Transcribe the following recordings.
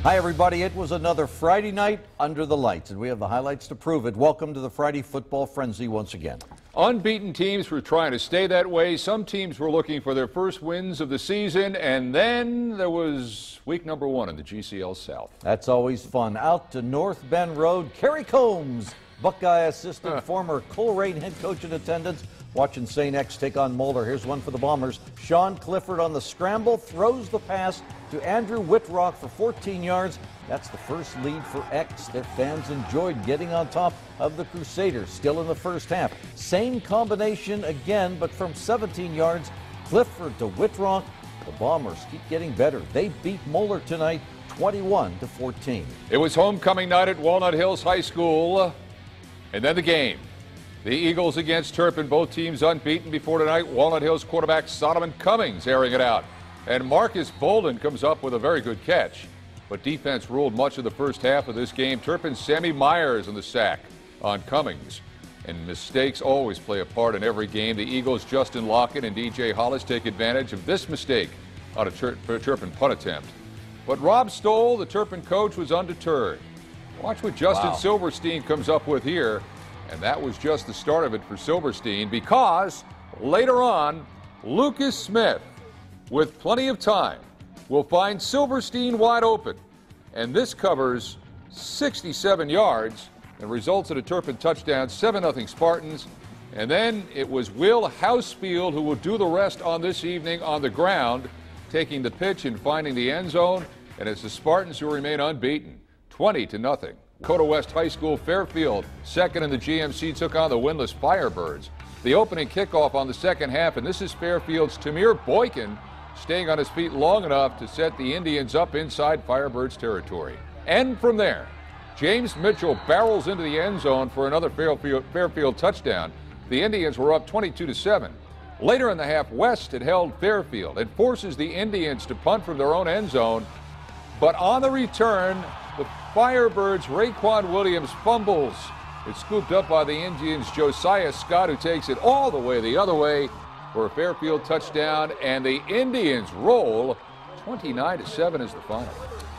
Hi, everybody. It was another Friday night under the lights, and we have the highlights to prove it. Welcome to the Friday Football Frenzy once again. Unbeaten teams were trying to stay that way. Some teams were looking for their first wins of the season, and then there was week number 1 in the GCL South. That's always fun. Out to North Bend Road, Kerry Combs, Buckeye assistant, former Coleraine head coach in attendance, watching St. X take on Moeller. Here's one for the Bombers. Sean Clifford on the scramble, throws the pass to Andrew Whitrock for 14 yards. That's the first lead for X. Their fans enjoyed getting on top of the Crusaders. Still in the first half. Same combination again, but from 17 yards. Clifford to Whitrock. The Bombers keep getting better. They beat Moeller tonight 21-14. It was homecoming night at Walnut Hills High School. And then the game. The Eagles against Turpin, both teams unbeaten before tonight. Walnut Hills quarterback Solomon Cummings airing it out. And Marcus Bolden comes up with a very good catch. But defense ruled much of the first half of this game. Turpin's Sammy Myers in the sack on Cummings. And mistakes always play a part in every game. The Eagles' Justin Lockett and DJ Hollis take advantage of this mistake on a Turpin punt attempt. But Rob Stoll, the Turpin coach, was undeterred. Watch what Justin Silverstein comes up with here. And that was just the start of it for Silverstein, because later on, Lucas Smith, with plenty of time, will find Silverstein wide open. And this covers 67 yards and results in a Turpin touchdown, 7-0 Spartans. And then it was Will Housefield who will do the rest on this evening on the ground, taking the pitch and finding the end zone. And it's the Spartans who remain unbeaten, 20-0. Dakota West High School Fairfield, second in the GMC, took on the winless Firebirds. The opening kickoff on the second half, and this is Fairfield's Tamir Boykin staying on his feet long enough to set the Indians up inside Firebirds territory. And from there, James Mitchell barrels into the end zone for another Fairfield touchdown. The Indians were up 22-7. Later in the half, West had held Fairfield. It forces the Indians to punt from their own end zone. But on the return, the Firebirds' Raekwon Williams fumbles. It's scooped up by the Indians' Josiah Scott, who takes it all the way the other way for a Fairfield touchdown, and the Indians roll. 29-7 is the final.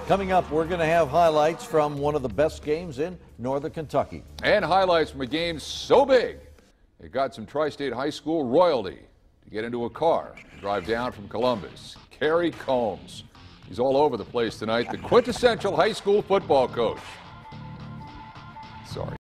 Coming up, we're going to have highlights from one of the best games in Northern Kentucky. And highlights from a game so big, it got some Tri-State High School royalty to get into a car, drive down from Columbus. Kerry Combs. He's all over the place tonight, the quintessential high school football coach. Sorry.